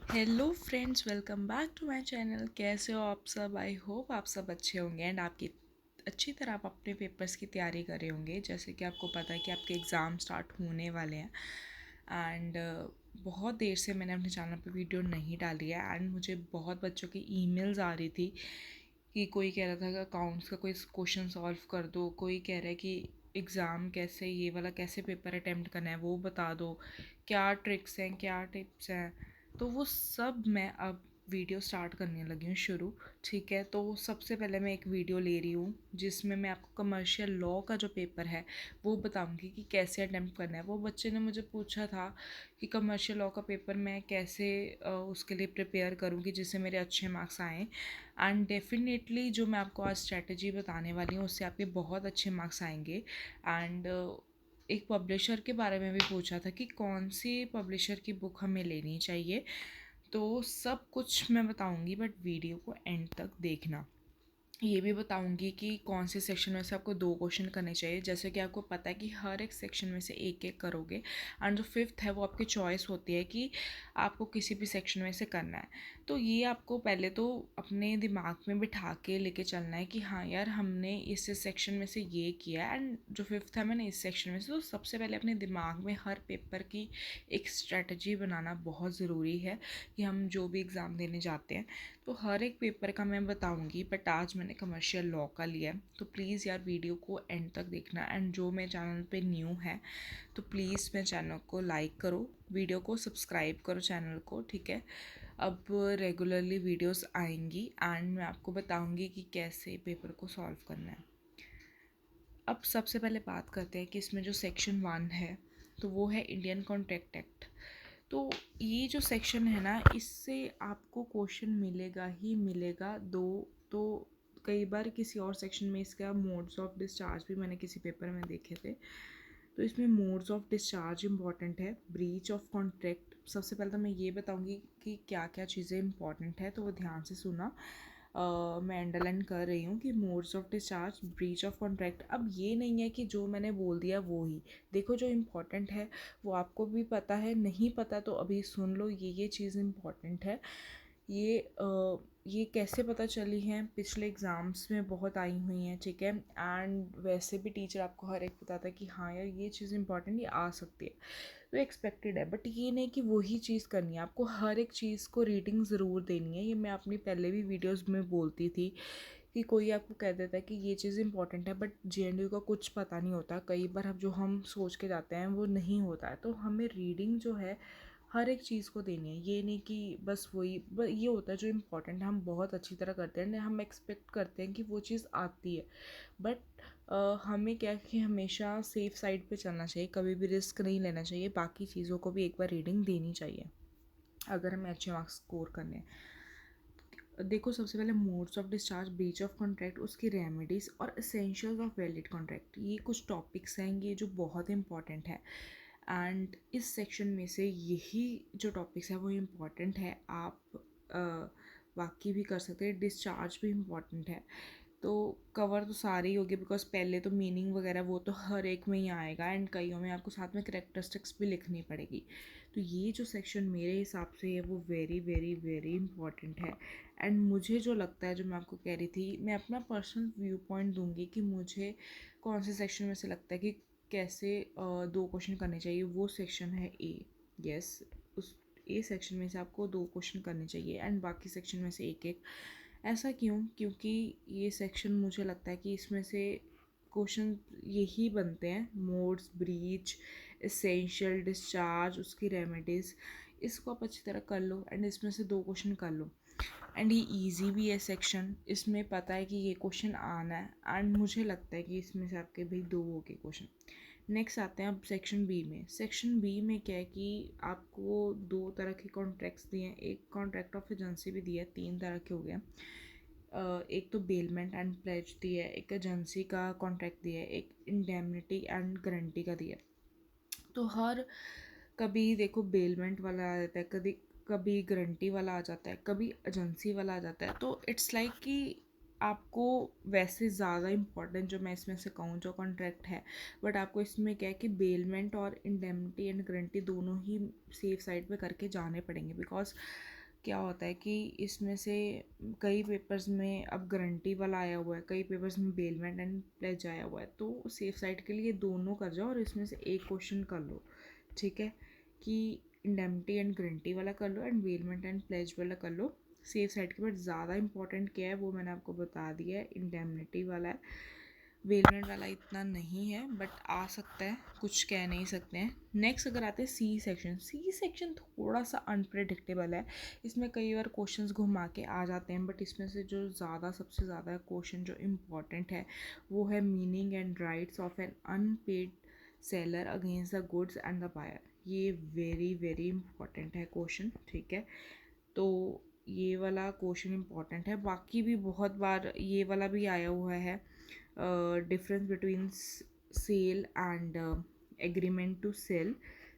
Hello friends, welcome back to my channel. कैसे हो आप सब? आई होप आप सब अच्छे होंगे एंड आपकी अच्छी तरह आप अपने पेपर्स की तैयारी कर रहे होंगे। जैसे कि आपको पता है कि आपके एग्ज़ाम स्टार्ट होने वाले हैं एंड बहुत देर से मैंने अपने चैनल पे वीडियो नहीं डाली है एंड मुझे बहुत बच्चों की ईमेल्स आ रही थी कि कोई कह रहा था कि अकाउंट्स का कोई क्वेश्चन सॉल्व कर दो, कोई कह रहा है कि एग्ज़ाम कैसे ये वाला कैसे पेपर अटेम्प्ट करना है वो बता दो, क्या ट्रिक्स हैं क्या टिप्स हैं। तो वो सब मैं अब वीडियो स्टार्ट करने लगी हूँ शुरू। ठीक है, तो सबसे पहले मैं एक वीडियो ले रही हूँ जिसमें मैं आपको कमर्शियल लॉ का जो पेपर है वो बताऊँगी कि कैसे अटेम्प्ट करना है। वो बच्चे ने मुझे पूछा था कि कमर्शियल लॉ का पेपर मैं कैसे उसके लिए प्रिपेयर करूँगी जिससे मेरे अच्छे मार्क्स आएँ। एंड डेफिनेटली जो मैं आपको आज स्ट्रैटेजी बताने वाली हूँ उससे आपके बहुत अच्छे मार्क्स आएंगे। एंड एक पब्लिशर के बारे में भी पूछा था कि कौन सी पब्लिशर की बुक हमें लेनी चाहिए। तो सब कुछ मैं बताऊंगी, बट वीडियो को एंड तक देखना। ये भी बताऊंगी कि कौन से सेक्शन में से आपको 2 क्वेश्चन करने चाहिए। जैसे कि आपको पता है कि हर एक सेक्शन में से एक एक करोगे एंड जो फिफ्थ है वो आपकी चॉइस होती है कि आपको किसी भी सेक्शन में से करना है। तो ये आपको पहले तो अपने दिमाग में बिठा के लेके चलना है कि हाँ यार, हमने इस सेक्शन में से ये किया एंड जो फिफ्थ है मैंने इस सेक्शन में से। तो सबसे पहले अपने दिमाग में हर पेपर की एक स्ट्रेटजी बनाना बहुत ज़रूरी है कि हम जो भी एग्ज़ाम देने जाते हैं तो हर एक पेपर का मैं बताऊंगी। बट आज मैंने कमर्शियल लॉ का लिया है, तो प्लीज़ यार वीडियो को एंड तक देखना। एंड जो मेरे चैनल पे न्यू है तो प्लीज़ मेरे चैनल को लाइक करो, वीडियो को सब्सक्राइब करो चैनल को। ठीक है, अब रेगुलरली वीडियोस आएंगी एंड मैं आपको बताऊंगी कि कैसे पेपर को सॉल्व करना है। अब सबसे पहले बात करते हैं कि इसमें जो सेक्शन 1 है तो वो है इंडियन कॉन्ट्रैक्ट एक्ट। तो ये जो सेक्शन है ना, इससे आपको क्वेश्चन मिलेगा ही मिलेगा। दो तो कई बार किसी और सेक्शन में इसका मोड्स ऑफ डिस्चार्ज भी मैंने किसी पेपर में देखे थे। तो इसमें मोड्स ऑफ डिस्चार्ज इंपॉर्टेंट है, ब्रीच ऑफ कॉन्ट्रैक्ट। सबसे पहले तो मैं ये बताऊंगी कि क्या क्या चीज़ें इंपॉर्टेंट है, तो वो ध्यान से सुना। मैं अंडरलाइन कर रही हूँ कि modes of discharge, breach of contract. अब ये नहीं है कि जो मैंने बोल दिया वो ही देखो, जो इम्पोर्टेंट है वो आपको भी पता है, नहीं पता तो अभी सुन लो। ये चीज़ इम्पॉर्टेंट है। ये कैसे पता चली हैं, पिछले एग्ज़ाम्स में बहुत आई हुई हैं। ठीक है, एंड वैसे भी टीचर आपको हर एक बताता है कि हाँ यार ये चीज़ इंपॉर्टेंट, ये आ सकती है, तो एक्सपेक्टेड है। बट ये नहीं कि वही चीज़ करनी है, आपको हर एक चीज़ को रीडिंग ज़रूर देनी है। ये मैं अपनी पहले भी वीडियोस में बोलती थी कि कोई आपको कह देता है कि ये चीज़ इंपॉर्टेंट है बट JNU का कुछ पता नहीं होता। कई बार हम जो हम सोच के जाते हैं वो नहीं होता है। तो हमें रीडिंग जो है हर एक चीज़ को देनी है। ये नहीं कि बस वही ये होता है जो इम्पोर्टेंट है हम बहुत अच्छी तरह करते हैं, हम एक्सपेक्ट करते हैं कि वो चीज़ आती है। बट हमें क्या है कि हमेशा सेफ साइड पे चलना चाहिए, कभी भी रिस्क नहीं लेना चाहिए। बाकी चीज़ों को भी एक बार रीडिंग देनी चाहिए अगर हमें अच्छे मार्क्स स्कोर करने हैं। देखो, सबसे पहले modes of discharge, breach of contract, उसकी रेमेडीज़ और एसेंशियल्स ऑफ वैलिड कॉन्ट्रैक्ट, ये कुछ टॉपिक्स हैं ये जो बहुत इंपॉर्टेंट है। एंड इस सेक्शन में से यही जो टॉपिक्स है वो इम्पॉर्टेंट है। आप बाकी भी कर सकते हैं, डिस्चार्ज भी इम्पॉर्टेंट है। तो कवर तो सारे ही हो गए बिकॉज पहले तो मीनिंग वगैरह वो तो हर एक में ही आएगा एंड कईयों में आपको साथ में करेक्टरिस्टिक्स भी लिखनी पड़ेगी। तो ये जो सेक्शन मेरे हिसाब से है वो वेरी वेरी वेरी इंपॉर्टेंट है। एंड मुझे जो लगता है, जो मैं आपको कह रही थी, मैं अपना पर्सनल व्यू पॉइंट दूंगी कि मुझे कौन से सेक्शन में से लगता है कि कैसे 2 क्वेश्चन करने चाहिए। वो सेक्शन है ए। यस, उस ए सेक्शन में से आपको 2 क्वेश्चन करने चाहिए एंड बाकी सेक्शन में से एक एक। ऐसा क्यों? क्योंकि ये सेक्शन मुझे लगता है कि इसमें से क्वेश्चन यही बनते हैं, मोड्स, ब्रीच, एसेंशियल, डिस्चार्ज, उसकी रेमेडीज़। इसको आप अच्छी तरह कर लो एंड इसमें से 2 क्वेश्चन कर लो। एंड ये इजी भी है सेक्शन, इसमें पता है कि ये क्वेश्चन आना है एंड मुझे लगता है कि इसमें से आपके भाई 2 हो गए क्वेश्चन। नेक्स्ट आते हैं अब सेक्शन बी में। सेक्शन बी में क्या है कि आपको 2 तरह के कॉन्ट्रैक्ट्स दिए हैं, एक कॉन्ट्रैक्ट ऑफ एजेंसी भी दिया है, 3 तरह के हो गए। एक तो बेलमेंट एंड प्लेज दिया है, एक एजेंसी का कॉन्ट्रैक्ट दिया है, एक इंडेमनिटी एंड गारंटी का दिया है। तो हर कभी देखो बेलमेंट वाला आ जाता है, कभी कभी गारंटी वाला आ जाता है, कभी एजेंसी वाला आ जाता है। तो इट्स लाइक कि आपको वैसे ज़्यादा इम्पॉर्टेंट जो मैं इसमें से कहूँ जो कॉन्ट्रैक्ट है, बट आपको इसमें क्या है कि बेलमेंट और इंडेमनिटी एंड गारंटी दोनों ही सेफ साइड पे करके जाने पड़ेंगे। बिकॉज क्या होता है कि इसमें से कई पेपर्स में अब गारंटी वाला आया हुआ है, कई पेपर्स में बेलमेंट एंड प्लेज आया हुआ है, तो सेफ साइड के लिए दोनों कर जाओ और इसमें से एक क्वेश्चन कर लो, ठीक है, कि इंडेमनिटी एंड गारंटी वाला कर लो एंड बेलमेंट एंड प्लेज वाला कर लो सेफ साइड के। बट ज़्यादा इंपॉर्टेंट क्या है वो मैंने आपको बता दिया है, इंडेमनिटी वाला है, वेलमेंट वाला इतना नहीं है, बट आ सकता है, कुछ कह नहीं सकते हैं। नेक्स्ट अगर आते हैं सी सेक्शन, सी सेक्शन थोड़ा सा अनप्रेडिक्टेबल है, इसमें कई बार क्वेश्चंस घुमा के आ जाते हैं, बट इसमें से जो सबसे ज़्यादा क्वेश्चन जो इम्पॉर्टेंट है वो है meaning and rights of an unpaid seller against the goods and the buyer. ये वेरी वेरी इंपॉर्टेंट है क्वेश्चन, ठीक है, तो ये वाला क्वेश्चन इम्पॉर्टेंट है। बाकी भी बहुत बार ये वाला भी आया हुआ है, difference between sale and agreement to sale,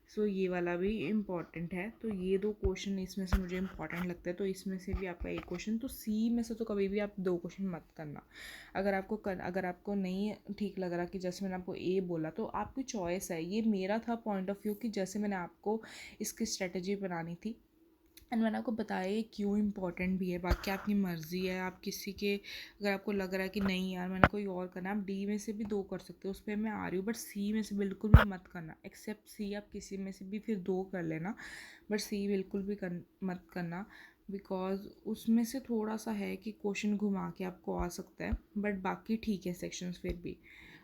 so ये वाला भी इम्पॉर्टेंट है। तो ये दो क्वेश्चन इसमें से मुझे इम्पॉर्टेंट लगता है, तो इसमें से भी आपका एक क्वेश्चन, तो सी में से तो कभी भी आप दो क्वेश्चन मत करना। अगर आपको नहीं ठीक लग रहा कि जैसे मैंने आपको ए बोला तो आपकी चॉइस है, ये मेरा था पॉइंट ऑफ व्यू कि जैसे मैंने आपको इसकी स्ट्रेटजी बनानी थी एंड मैंने आपको बताया ये क्यों इम्पॉर्टेंट भी है। बाकी आपकी मर्ज़ी है, आप किसी के, अगर आपको लग रहा है कि नहीं यार मैंने कोई और करना है, आप डी में से भी दो कर सकते हो, उस पर मैं आ रही हूँ, बट सी में से बिल्कुल भी मत करना। एक्सेप्ट सी आप किसी में से भी फिर दो कर लेना, बट सी बिल्कुल भी मत करना, बिकॉज उसमें से थोड़ा सा है कि क्वेश्चन घुमा के आपको आ सकता है, बट बाकी ठीक है सेक्शंस फिर भी।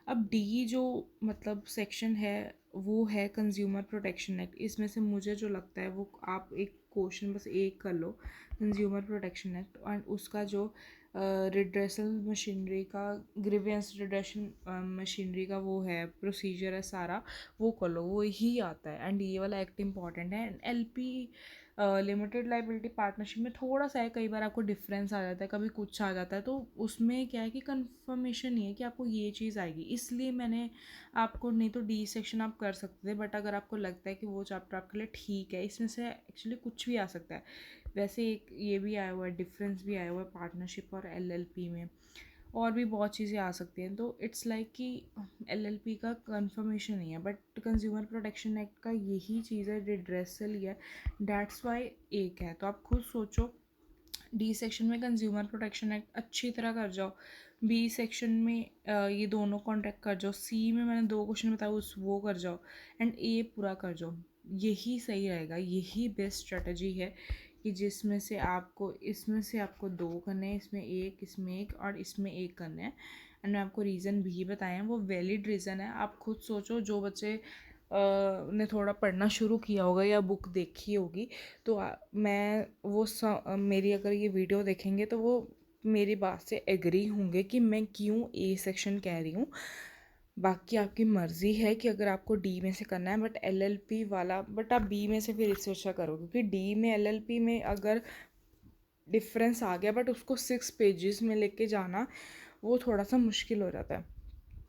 अब डी जो मतलब सेक्शन है वो है कंज्यूमर प्रोटेक्शन एक्ट। इसमें से मुझे जो लगता है वो आप एक क्वेश्चन बस एक कर लो, कंज्यूमर प्रोटेक्शन एक्ट, और उसका जो रिड्रेसल मशीनरी का, ग्रीवेंस रिड्रेशन मशीनरी का वो है प्रोसीजर है सारा, वो कर लो, वो ही आता है। एंड ये वाला एक्ट इम्पॉर्टेंट है। And LP limited liability partnership में थोड़ा सा है, कई बार आपको डिफरेंस आ जाता है, कभी कुछ आ जाता है, तो उसमें क्या है कि कंफर्मेशन नहीं है कि आपको ये चीज़ आएगी, इसलिए मैंने आपको, नहीं तो डी सेक्शन आप कर सकते थे, बट अगर आपको लगता है कि वो चैप्टर आपके लिए ठीक है, इसमें से एक्चुअली कुछ भी आ सकता है। वैसे एक ये भी आया हुआ है, डिफरेंस भी आया हुआ है पार्टनरशिप और एलएलपी में, और भी बहुत चीज़ें आ सकती हैं, तो इट्स लाइक कि एलएलपी का कंफर्मेशन नहीं है, बट कंज्यूमर प्रोटेक्शन एक्ट का यही चीज़ है, रिड्रेसल ही है, डैट्स वाई एक है। तो आप खुद सोचो, डी सेक्शन में कंज्यूमर प्रोटेक्शन एक्ट अच्छी तरह कर जाओ, बी सेक्शन में ये दोनों कॉन्ट्रैक्ट कर जाओ, सी में मैंने दो क्वेश्चन बताया उस वो कर जाओ, एंड ए पूरा कर जाओ, यही सही रहेगा, यही बेस्ट स्ट्रेटजी है कि जिसमें से आपको, इसमें से आपको दो करने हैं, इसमें एक और इसमें एक करने हैं। एंड मैं आपको रीज़न भी बताए हैं, वो वैलिड रीज़न है, आप खुद सोचो। जो बच्चे ने थोड़ा पढ़ना शुरू किया होगा या बुक देखी होगी, तो मैं वो मेरी अगर ये वीडियो देखेंगे तो वो मेरी बात से एग्री होंगे कि मैं क्यों ए सेक्शन कह रही हूँ। बाकी आपकी मर्ज़ी है कि अगर आपको डी में से करना है, बट एलएलपी वाला, बट आप बी में से फिर इससे अच्छा करो, क्योंकि डी में एलएलपी में अगर डिफरेंस आ गया बट उसको 6 पेजेस में लेके जाना वो थोड़ा सा मुश्किल हो जाता है।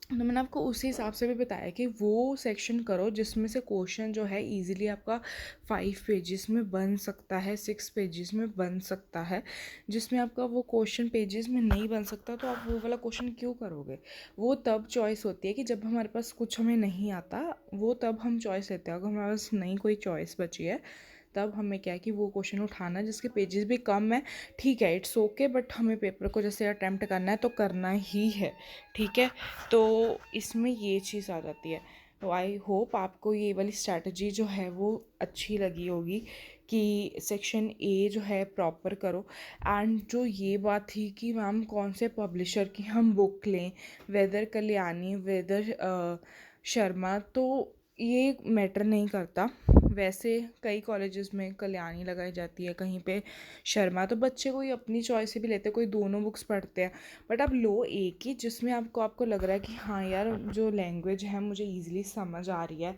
तो मैंने आपको उसी हिसाब से भी बताया कि वो सेक्शन करो जिसमें से क्वेश्चन जो है इजीली आपका 5 पेजेस में बन सकता है, 6 पेजेस में बन सकता है। जिसमें आपका वो क्वेश्चन पेजेस में नहीं बन सकता तो आप वो वाला क्वेश्चन क्यों करोगे। वो तब चॉइस होती है कि जब हमारे पास कुछ हमें नहीं आता, वो तब हम चॉइस लेते हैं। अगर हमारे पास नहीं कोई चॉइस बची है तब हमें क्या है कि वो क्वेश्चन उठाना जिसके पेजेस भी कम है, ठीक है, इट्स ओके, बट हमें पेपर को जैसे अटैम्प्ट करना है तो करना ही है, ठीक है। तो इसमें ये चीज़ आ जाती है। तो आई होप आपको ये वाली स्ट्रैटेजी जो है वो अच्छी लगी होगी कि सेक्शन ए जो है प्रॉपर करो। एंड जो ये बात थी कि मैम कौन से पब्लिशर की हम बुक लें, वेदर कल्याणी, वेदर शर्मा, तो ये मैटर नहीं करता। वैसे कई कॉलेजेस में कल्याणी लगाई जाती है, कहीं पे शर्मा, तो बच्चे कोई अपनी चॉइस से भी लेते हैं, कोई दोनों बुक्स पढ़ते हैं, बट आप लो एक ही जिसमें आपको लग रहा है कि हाँ यार जो लैंग्वेज है मुझे ईजिली समझ आ रही है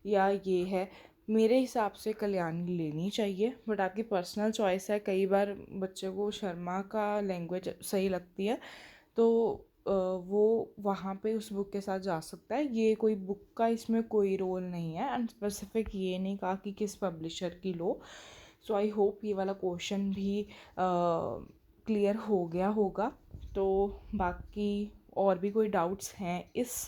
या ये है। मेरे हिसाब से कल्याणी लेनी चाहिए, बट आपकी पर्सनल चॉइस है। कई बार बच्चे को शर्मा का लैंग्वेज सही लगती है तो वो वहाँ पे उस बुक के साथ जा सकता है। ये कोई बुक का इसमें कोई रोल नहीं है, एंड स्पेसिफिक ये नहीं कहा कि किस पब्लिशर की लो। सो आई होप ये वाला क्वेश्चन भी क्लियर हो गया होगा। तो बाकी और भी कोई डाउट्स हैं इस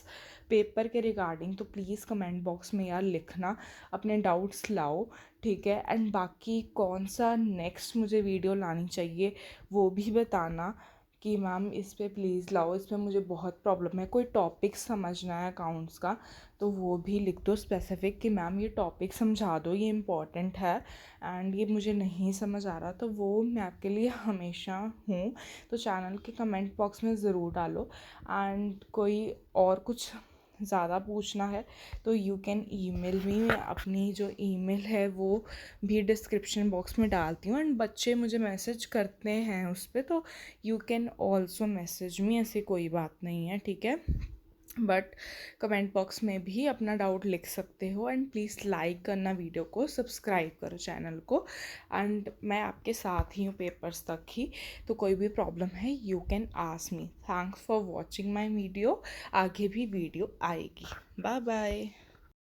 पेपर के रिगार्डिंग तो प्लीज़ कमेंट बॉक्स में यार लिखना, अपने डाउट्स लाओ, ठीक है। एंड बाकी कौन सा नेक्स्ट मुझे वीडियो लानी चाहिए वो भी बताना कि मैम इस पे प्लीज़ लाओ, इस पे मुझे बहुत प्रॉब्लम है। कोई टॉपिक समझना है अकाउंट्स का तो वो भी लिख दो स्पेसिफिक कि मैम ये टॉपिक समझा दो, ये इम्पॉर्टेंट है एंड ये मुझे नहीं समझ आ रहा, तो वो मैं आपके लिए हमेशा हूँ। तो चैनल के कमेंट बॉक्स में ज़रूर डालो। एंड कोई और कुछ ज़्यादा पूछना है तो यू कैन ईमेल मी, अपनी जो ईमेल है वो भी डिस्क्रिप्शन बॉक्स में डालती हूँ। एंड बच्चे मुझे मैसेज करते हैं उस पर, तो you can also message me, ऐसी कोई बात नहीं है, ठीक है। बट कमेंट बॉक्स में भी अपना डाउट लिख सकते हो। एंड प्लीज़ लाइक करना वीडियो को, सब्सक्राइब करो चैनल को। एंड मैं आपके साथ ही हूँ पेपर्स तक ही, तो कोई भी प्रॉब्लम है you can ask me. Thanks for watching my video. आगे भी वीडियो आएगी। Bye bye.